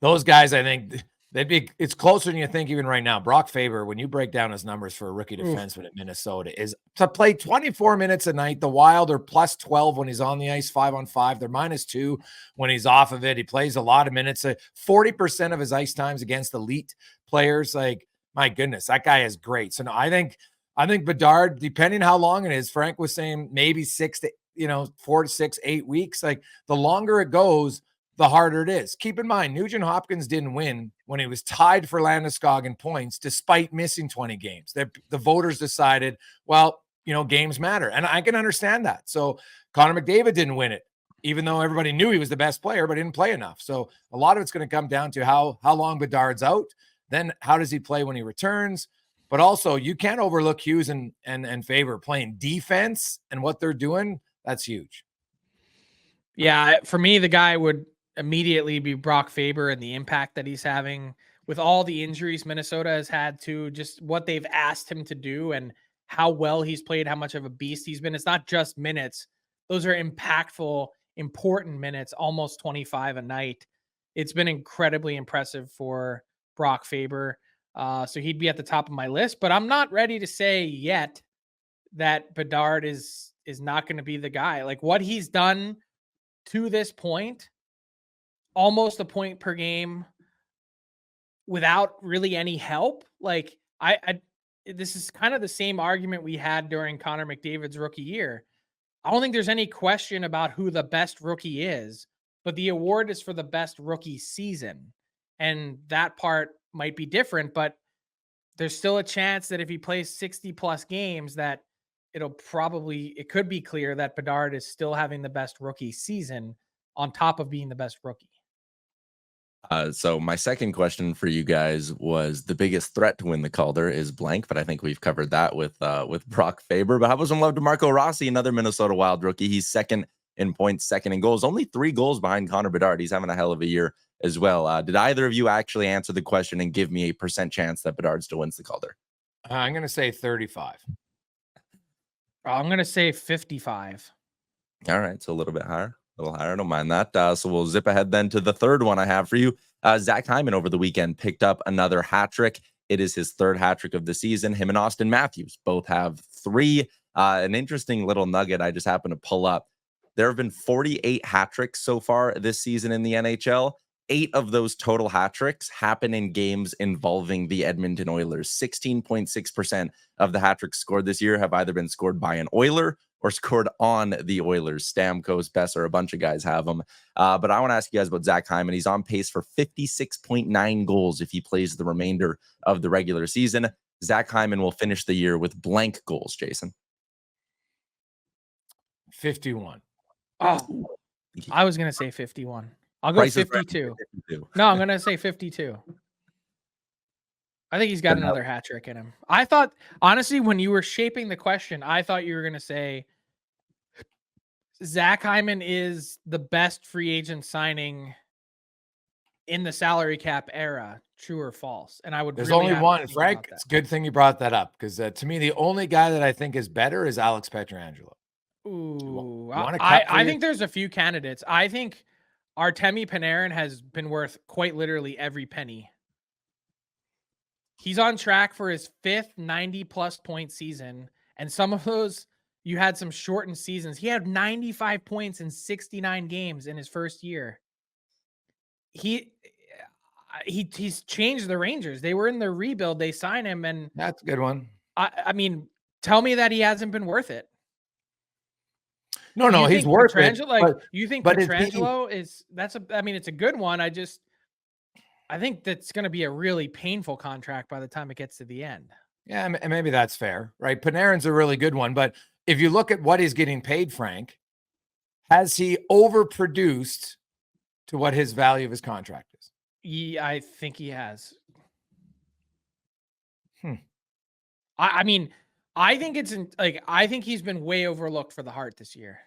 A: those guys, I think it's closer than you think even right now. Brock Faber, when you break down his numbers for a rookie defenseman at Minnesota, is to play 24 minutes a night. The Wild are plus 12 when he's on the ice, 5-on-5. They're -2 when he's off of it. He plays a lot of minutes. 40% of his ice times against elite players. Like, my goodness, that guy is great. So no, I think Bedard, depending how long it is, Frank was saying maybe 4 to 6, 8 weeks. Like, the longer it goes, the harder it is. Keep in mind, Nugent Hopkins didn't win when he was tied for Landeskog in points, despite missing 20 games. The voters decided, well, games matter. And I can understand that. So Connor McDavid didn't win it, even though everybody knew he was the best player, but didn't play enough. So a lot of it's going to come down to how long Bedard's out. Then how does he play when he returns? But also, you can't overlook Hughes and Faber playing defense and what they're doing. That's huge.
B: Yeah, for me, the guy would immediately be Brock Faber and the impact that he's having with all the injuries Minnesota has had to, just what they've asked him to do and how well he's played, how much of a beast he's been. It's not just minutes. Those are impactful, important minutes, almost 25 a night. It's been incredibly impressive for Brock Faber. So he'd be at the top of my list, but I'm not ready to say yet that Bedard is not going to be the guy. Like, what he's done to this point, almost a point per game without really any help. Like, this is kind of the same argument we had during Connor McDavid's rookie year. I don't think there's any question about who the best rookie is, but the award is for the best rookie season. And that part might be different, but there's still a chance that if he plays 60 plus games, that it could be clear that Bedard is still having the best rookie season on top of being the best rookie.
C: So my second question for you guys was, the biggest threat to win the Calder is blank, but I think we've covered that with Brock Faber. But how about some love to Marco Rossi, another Minnesota Wild rookie? He's second in points, second in goals, only 3 goals behind Connor Bedard. He's having a hell of a year as well. Did either of you actually answer the question and give me a % chance that Bedard still wins the Calder?
A: I'm going to say 35.
B: I'm going to say 55.
C: All right, so a little bit higher. A little higher. I don't mind that. So we'll zip ahead then to the third one I have for you. Zach Hyman over the weekend picked up another hat trick. It is his 3rd hat trick of the season. Him and Austin Matthews both have 3. An interesting little nugget I just happened to pull up. There have been 48 hat tricks so far this season in the NHL. 8 of those total hat tricks happen in games involving the Edmonton Oilers. 16.6% of the hat tricks scored this year have either been scored by an Oiler or scored on the Oilers. Stamkos, Besser, a bunch of guys have them. But I want to ask you guys about Zach Hyman. He's on pace for 56.9 goals if he plays the remainder of the regular season. Zach Hyman will finish the year with blank goals, Jason.
A: 51.
B: Oh, I was going to say 51. I'll go
C: Price is right
B: 52.
C: at 52.
B: No, I'm going to say 52. I think he's got another hat trick in him. I thought, honestly, when you were shaping the question, I thought you were going to say Zach Hyman is the best free agent signing in the salary cap era. True or false? And I would.
A: There's
B: really
A: only
B: have to
A: one,
B: think
A: Frank.
B: about that.
A: It's a good thing you brought that up because to me, the only guy that I think is better is Alex Pietrangelo.
B: Ooh,
A: want a cut for
B: I
A: you?
B: think there's a few candidates. I think Artemi Panarin has been worth quite literally every penny. He's on track for his 5th 90-plus point season, and some of those you had some shortened seasons. He had 95 points in 69 games in his first year. He's changed the Rangers. They were in their rebuild. They signed him, and
A: That's a good one.
B: I mean, tell me that he hasn't been worth it.
A: No,
B: You
A: he's
B: think
A: worth it.
B: Pietrangelo, like, you think
A: but is he-
B: Pietrangelo is it's a good one. I think that's going to be a really painful contract by the time it gets to the end.
A: Yeah, and maybe that's fair, right? Panarin's a really good one, but if you look at what he's getting paid, Frank, has he overproduced to what his value of his contract is?
B: Yeah, I think he has.
A: I
B: mean, I think I think he's been way overlooked for the Hart this year.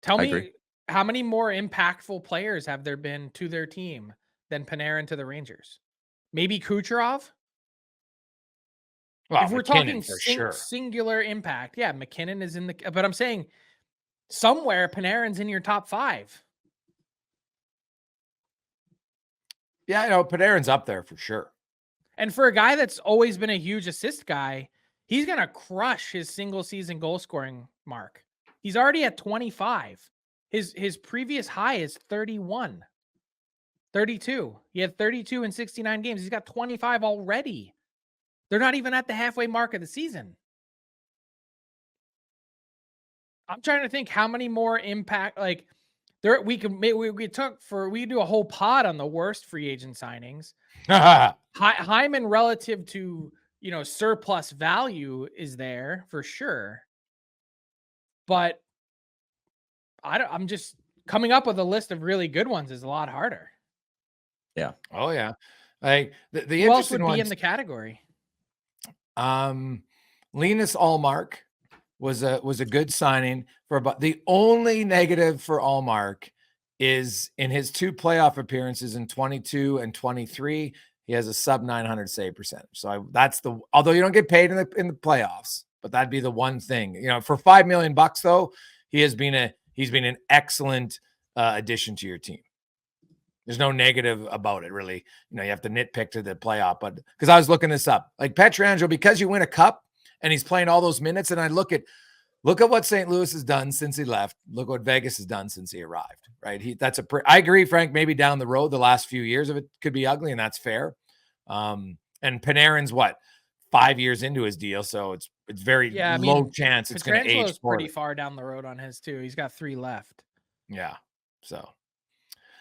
B: Tell me,
C: agree.
B: how many more impactful players have there been to their team than Panarin to the Rangers? Maybe Kucherov?
A: Well,
B: If we're
A: McKinnon
B: talking
A: for sure.
B: singular impact, yeah, McKinnon is in the. But I'm saying somewhere Panarin's in your top 5.
A: Yeah, Panarin's up there for sure.
B: And for a guy that's always been a huge assist guy, he's going to crush his single season goal scoring mark. He's already at 25. His previous high is 31. 32. He had 32 in 69 games. He's got 25 already. They're not even at the halfway mark of the season. I'm trying to think how many more impact, like there we could we do a whole pod on the worst free agent signings. Hyman relative to, surplus value is there for sure. But I'm just coming up with a list of really good ones is a lot harder.
C: Yeah.
A: Oh yeah. Like the
B: Who else
A: interesting
B: would be
A: ones,
B: in the category?
A: Linus Allmark was a good signing for about the only negative for Allmark is in his 2 playoff appearances in 22 and 23, he has a sub 900 save percentage. So although you don't get paid in the playoffs, but that'd be the one thing, for $5 million though, he's been an excellent addition to your team. There's no negative about it, really. You have to nitpick to the playoff, but because I was looking this up, like Pietrangelo, because you win a cup and he's playing all those minutes, and I look at what St. Louis has done since he left. Look what Vegas has done since he arrived. Right? I agree, Frank. Maybe down the road, the last few years of it could be ugly, and that's fair. And Panarin's 5 years into his deal, so it's very low chance it's going to age.
B: Petrangelo's pretty far down the road on his too. He's got 3 left.
A: Yeah. So.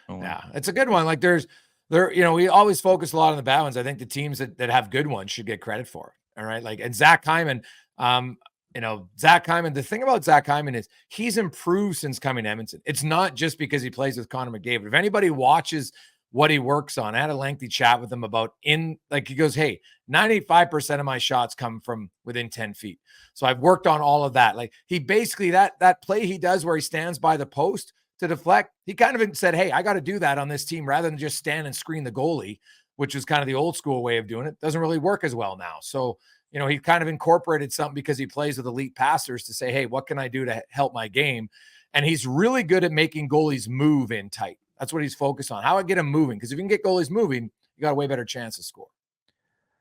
C: Oh, wow.
A: Yeah, it's a good one. Like we always focus a lot on the bad ones. I think the teams that have good ones should get credit for it. All right. Like, and Zach Hyman, Zach Hyman, the thing about Zach Hyman is he's improved since coming to Edmonton. It's not just because he plays with Connor McDavid. If anybody watches what he works on, I had a lengthy chat with him about he goes, hey, 95% of my shots come from within 10 feet. So I've worked on all of that. Like he basically, that play he does where he stands by the post to deflect, he kind of said, hey, I got to do that on this team rather than just stand and screen the goalie, which was kind of the old school way of doing it. Doesn't really work as well now. So, he kind of incorporated something because he plays with elite passers to say, hey, what can I do to help my game? And he's really good at making goalies move in tight. That's what he's focused on. How I get him moving. Because if you can get goalies moving, you got a way better chance to score.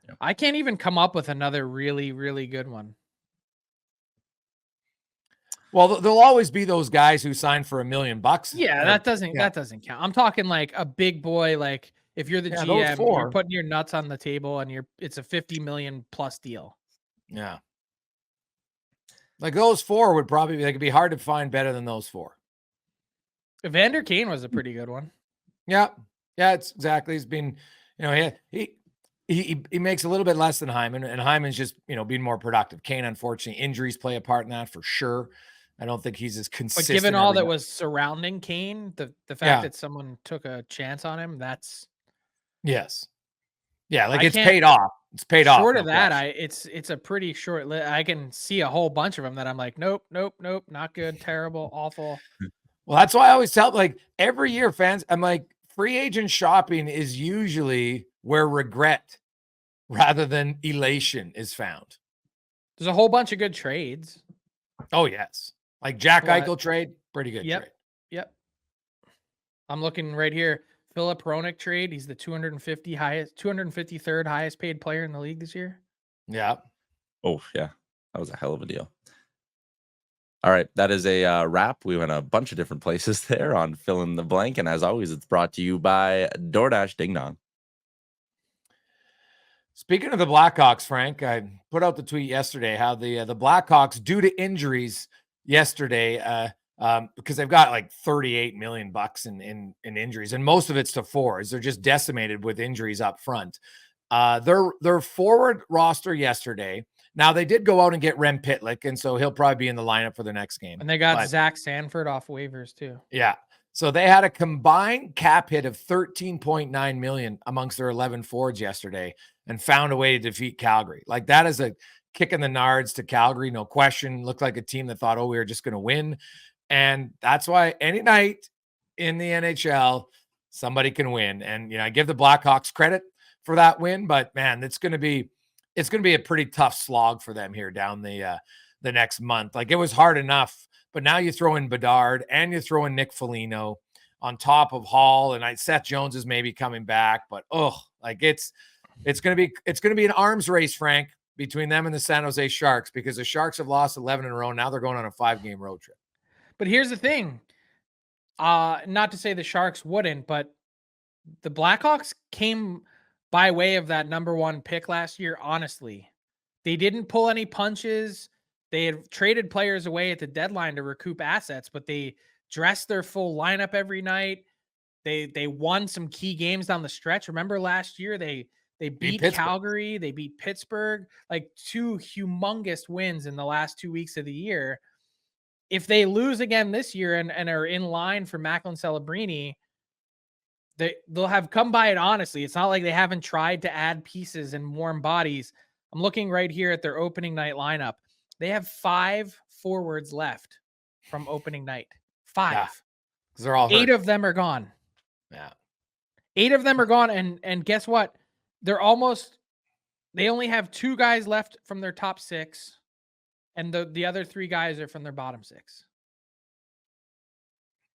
B: Yeah. I can't even come up with another really, really good one.
A: Well, there'll always be those guys who sign for $1 million.
B: Yeah, that doesn't count. I'm talking like a big boy. Like if you're the GM, you're putting your nuts on the table, and it's a $50 million plus deal.
A: Yeah, like those 4 would probably they could be hard to find better than those 4.
B: Evander Kane was a pretty good one.
A: Yeah, it's exactly. He's been, he makes a little bit less than Hyman, and Hyman's just being more productive. Kane, unfortunately, injuries play a part in that for sure. I don't think he's as
B: But
A: consistent.
B: given all
A: every
B: that
A: night.
B: was surrounding Kane, the fact
A: Yeah.
B: that someone took a chance on him, that's
A: Yes. Yeah, like
B: I
A: it's
B: can't
A: paid off. It's paid off.
B: short
A: no
B: of that,
A: question.
B: it's a pretty short I can see a whole bunch of them that I'm like, nope, nope, nope, not good, terrible, awful.
A: Well, that's why I always tell like every year fans, I'm like, free agent shopping is usually where regret rather than elation is found.
B: There's a whole bunch of good trades.
A: Oh, yes. Like Jack
B: What?
A: Eichel trade, pretty good
B: Yep.
A: trade.
B: Yep. I'm looking right here. Philip Hronek trade. He's the 253rd highest paid player in the league this year.
A: Yeah.
C: Oh, yeah. That was a hell of a deal. All right. That is a wrap. We went a bunch of different places there on Fill in the Blank. And as always, it's brought to you by DoorDash Ding Dong.
A: Speaking of the Blackhawks, Frank, I put out the tweet yesterday how the Blackhawks, due to injuries yesterday, because they've got like $38 million in injuries, and most of it's to forwards. They're just decimated with injuries up front. Their forward roster yesterday. Now they did go out and get Rem Pitlick, and so he'll probably be in the lineup for the next game.
B: And they got Zach Sanford off waivers too.
A: Yeah. So they had a combined cap hit of $13.9 million amongst their 11 forwards yesterday and found a way to defeat Calgary. Like that is a kick in the nards to Calgary, no question. Looked like a team that thought, oh, we were just going to win. And that's why any night in the NHL, somebody can win. And, you know, I give the Blackhawks credit for that win, but man, it's going to be a pretty tough slog for them here down the next month. Like it was hard enough, but now you throw in Bedard and you throw in Nick Foligno on top of Hall, and Seth Jones is maybe coming back, but it's going to be an arms race, Frank, between them and the San Jose Sharks, because the Sharks have lost 11 in a row. Now they're going on a 5-game road trip.
B: But here's the thing. Not to say the Sharks wouldn't, but the Blackhawks came by way of that number 1 pick last year. Honestly, they didn't pull any punches. They had traded players away at the deadline to recoup assets, but they dressed their full lineup every night. They won some key games down the stretch. Remember last year they beat Calgary, they beat Pittsburgh, like 2 humongous wins in the last 2 weeks of the year. If they lose again this year and are in line for Macklin Celebrini, they'll have come by it honestly. It's not like they haven't tried to add pieces and warm bodies. I'm looking right here at their opening night lineup. They have 5 forwards left from opening night. 5.
A: Yeah, they're all hurt.
B: 8 of them are gone.
A: Yeah.
B: 8 of them are gone. And guess what? They only have 2 guys left from their top 6. And the other 3 guys are from their bottom 6.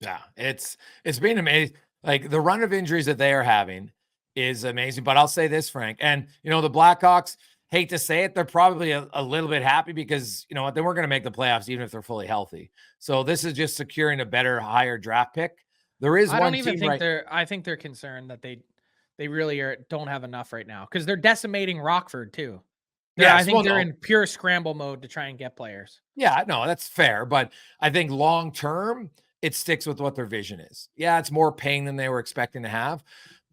A: Yeah. It's been amazing. Like the run of injuries that they are having is amazing. But I'll say this, Frank, and you know, the Blackhawks, hate to say it, they're probably a little bit happy because, you know what, they weren't going to make the playoffs even if they're fully healthy. So this is just securing a better, higher draft pick. There is I
B: think they're concerned that they really don't have enough right now because they're decimating Rockford too. I think they're in pure scramble mode to try and get players.
A: Yeah, no, that's fair. But I think long term, it sticks with what their vision is. Yeah, it's more pain than they were expecting to have.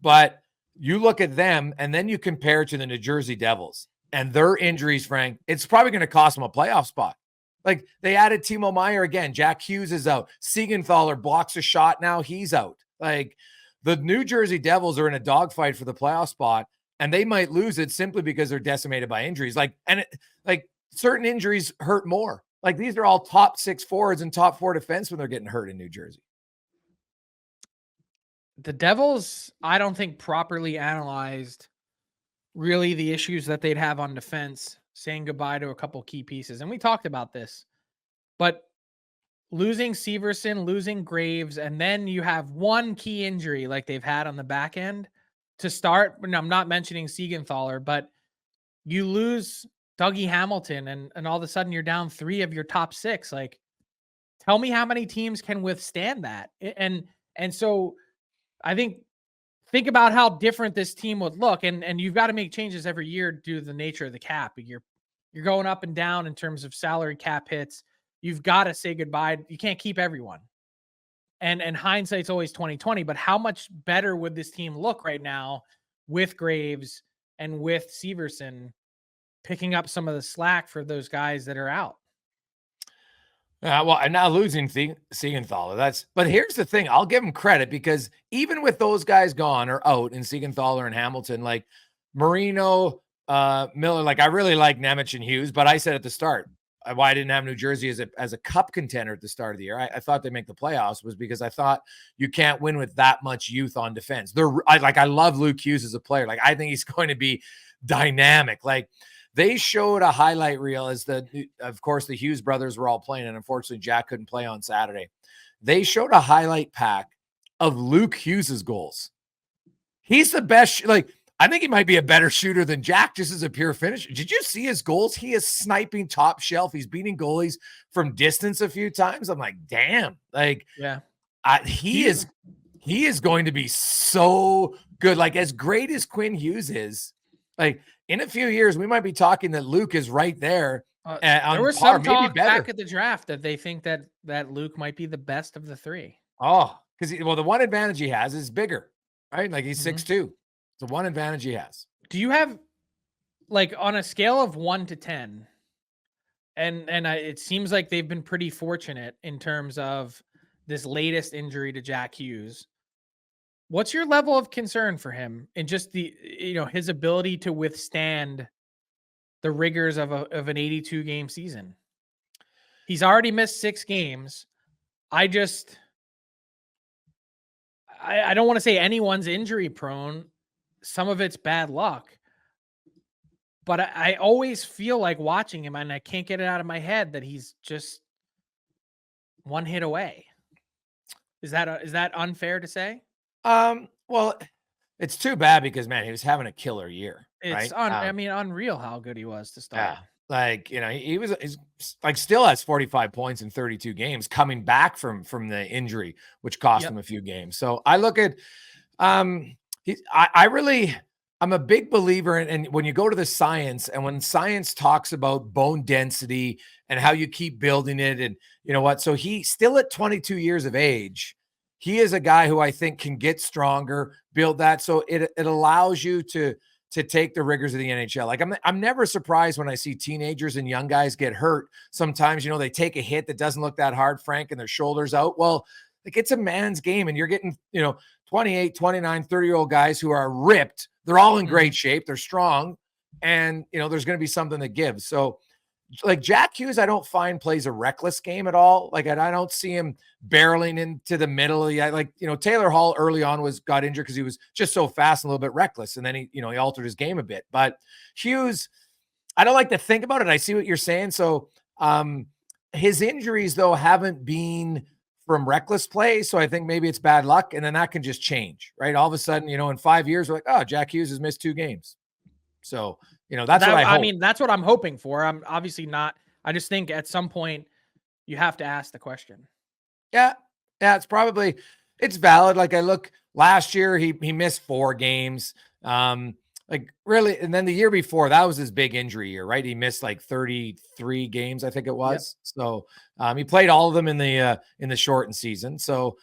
A: But you look at them and then you compare it to the New Jersey Devils and their injuries, Frank, it's probably going to cost them a playoff spot. Like they added Timo Meier again. Jack Hughes is out. Siegenthaler blocks a shot. Now he's out. Like the New Jersey Devils are in a dogfight for the playoff spot, and they might lose it simply because they're decimated by injuries. Like certain injuries hurt more. Like these are all top 6 forwards and top 4 defensemen they're getting hurt in New Jersey.
B: The Devils, I don't think properly analyzed really the issues that they'd have on defense, saying goodbye to a couple key pieces. And we talked about this, but losing Severson, losing Graves, and then you have one key injury like they've had on the back end to start. And I'm not mentioning Siegenthaler, but you lose Dougie Hamilton and all of a sudden you're down 3 of your top 6. Like, tell me how many teams can withstand that. And so I think about how different this team would look. And you've got to make changes every year due to the nature of the cap. You're going up and down in terms of salary cap hits. You've got to say goodbye. You can't keep everyone. And hindsight's always 20/20, but how much better would this team look right now with Graves and with Severson picking up some of the slack for those guys that are out?
A: Well, and now losing Siegenthaler. But here's the thing. I'll give him credit because even with those guys gone or out in Siegenthaler and Hamilton, like Marino, Miller, like I really like Nemec and Hughes, but I said at the start, why I didn't have New Jersey as a cup contender at the start of the year. I thought they'd make the playoffs was because I thought you can't win with that much youth on defense. I love Lukle Hughes as a player. Like I think he's going to be dynamic. Like they showed a highlight reel of course, the Hughes brothers were all playing, and unfortunately, Jack couldn't play on Saturday. They showed a highlight pack of Lukle Hughes's goals. He's the best. I think he might be a better shooter than Jack, just as a pure finisher. Did you see his goals? He is sniping top shelf. He's beating goalies from distance a few times. I'm like, damn.
B: Yeah,
A: he is going to be so good. Like as great as Quinn Hughes is, like in a few years, we might be talking that Luke is right there.
B: There was some talk back at the draft that they think that Luke might be the best of the three.
A: Oh, because the one advantage he has is bigger, right? Like he's 6'2". It's the one advantage he has.
B: Do you have on a scale of 1 to 10? It seems like they've been pretty fortunate in terms of this latest injury to Jack Hughes. What's your level of concern for him and just his ability to withstand the rigors of an 82 game season? He's already missed 6 games. I don't want to say anyone's injury prone. Some of it's bad luck, but I always feel like watching him and I can't get it out of my head that he's just one hit away. Is that unfair to say?
A: Well, it's too bad because man, he was having a killer year.
B: It's
A: right?
B: Unreal how good he was to start.
A: Yeah. He's still has 45 points in 32 games coming back from the injury, which cost him a few games. So I look at, I'm a big believer in when you go to the science and when science talks about bone density and how you keep building it. And you know what? So he still at 22 years of age, he is a guy who I think can get stronger, build that. So it allows you to take the rigors of the NHL. Like I'm never surprised when I see teenagers and young guys get hurt. Sometimes, they take a hit that doesn't look that hard, Frank, and their shoulders out. Well, like it's a man's game and you're getting, 28, 29, 30-year-old guys who are ripped. They're all in great shape. They're strong. And, there's going to be something that gives. So like Jack Hughes, I don't find plays a reckless game at all. Like I don't see him barreling into the middle. Taylor Hall early on got injured because he was just so fast and a little bit reckless. And then he altered his game a bit. But Hughes, I don't like to think about it. I see what you're saying. So his injuries, though, haven't been from reckless play. So I think maybe it's bad luck. And then that can just change, right? All of a sudden, in 5 years, we're like, oh, Jack Hughes has missed 2 games. So, that's what I hope.
B: That's what I'm hoping for. I'm obviously not. I just think at some point you have to ask the question.
A: Yeah. Yeah. It's valid. Like I look last year, he missed 4 games. Really. And then the year before, that was his big injury year, right? He missed like 33 games, I think it was. Yep. So he played all of them in the shortened season. So,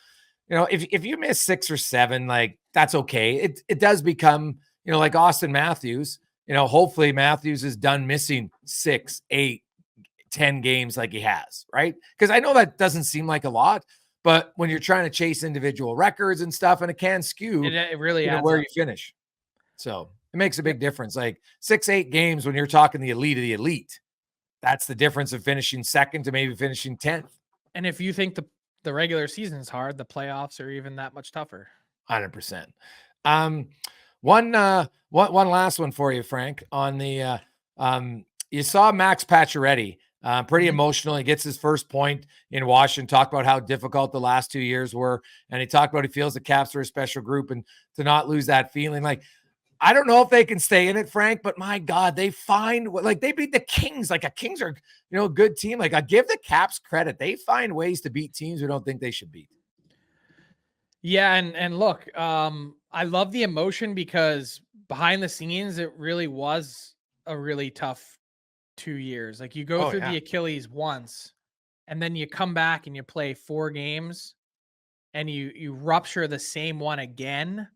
A: if you miss 6 or 7, like that's okay. It does become, like Austin Matthews, hopefully Matthews is done missing 6, 8, 10 games like he has, right? Because I know that doesn't seem like a lot, but when you're trying to chase individual records and stuff, and it can skew
B: it really
A: where you finish. So it makes a big difference. Like 6, 8 games when you're talking the elite of the elite. That's the difference of finishing second to maybe finishing 10th.
B: And if you think the regular season is hard, the playoffs are even that much tougher.
A: 100%. One last one for you, Frank, on the you saw Max Pacioretty, pretty emotional. He gets his first point in Washington, talked about how difficult the last 2 years were. And he talked about he feels the Caps are a special group and to not lose that feeling. Like, I don't know if they can stay in it, Frank, but my God, they beat the Kings. Like, a Kings are, a good team. Like, I give the Caps credit. They find ways to beat teams we don't think they should beat.
B: Yeah. And look, I love the emotion because behind the scenes, it really was a really tough 2 years. Like you go through the Achilles once and then you come back and you play 4 games and you rupture the same one again.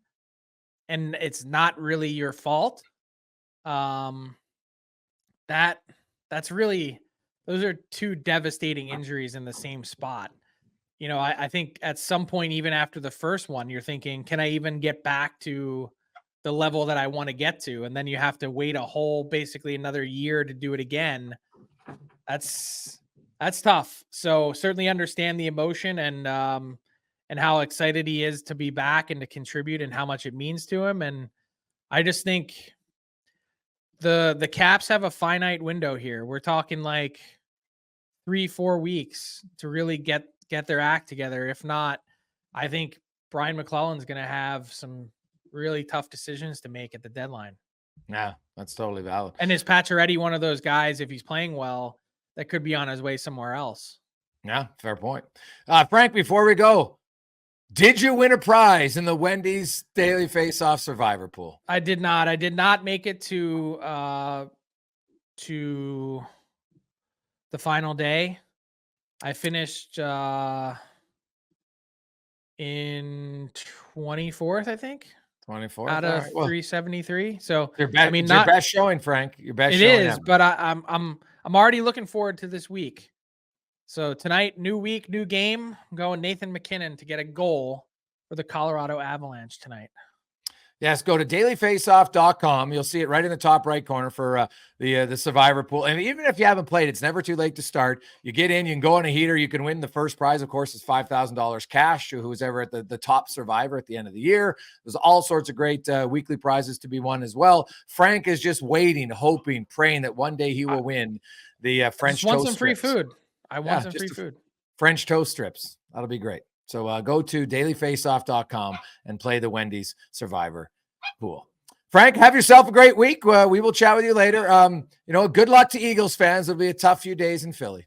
B: And it's not really your fault. That's really those are two devastating injuries in the same spot. You know, I think at some point, even after the first one, you're thinking, can I even get back to the level that I want to get to? And then you have to wait a whole, basically another year to do it again. That's tough. So certainly understand the emotion and how excited he is to be back and to contribute and how much it means to him. And I just think the Caps have a finite window here. We're talking like 3-4 weeks to really get their act together. If not, I think Brian McClellan's going to have some really tough decisions to make at the deadline.
A: Yeah, that's totally valid.
B: And is Pacioretty one of those guys, if he's playing well, that could be on his way somewhere else?
A: Yeah, fair point. Frank, before we go, did you win a prize in the Wendy's Daily Face-Off Survivor Pool?
B: I did not. I did not make it to the final day. I finished in 24th, I think.
A: 24
B: out of 373. So
A: your
B: not
A: best showing, Frank. Your best.
B: It
A: showing
B: is,
A: ever.
B: but I'm already looking forward to this week. So tonight, new week, new game. I'm going Nathan McKinnon to get a goal for the Colorado Avalanche tonight.
A: Yes, go to dailyfaceoff.com. You'll see it right in the top right corner for the Survivor Pool. And even if you haven't played, it's never too late to start. You get in, you can go on a heater. You can win the first prize, of course, is $5,000 cash to who's ever at the top survivor at the end of the year. There's all sorts of great weekly prizes to be won as well. Frank is just waiting, hoping, praying that one day he will win the French toast.
B: I want some free food. I want some free food.
A: French toast strips. That'll be great. So go to dailyfaceoff.com and play the Wendy's Survivor Pool. Frank, have yourself a great week. We will chat with you later. Good luck to Eagles fans. It'll be a tough few days in Philly.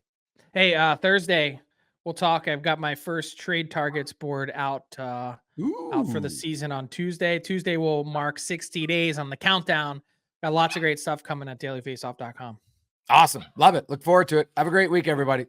B: Hey, Thursday we'll talk. I've got my first trade targets board out for the season on Tuesday. Tuesday will mark 60 days on the countdown. Got lots of great stuff coming at dailyfaceoff.com.
A: Awesome. Love it. Look forward to it. Have a great week, everybody.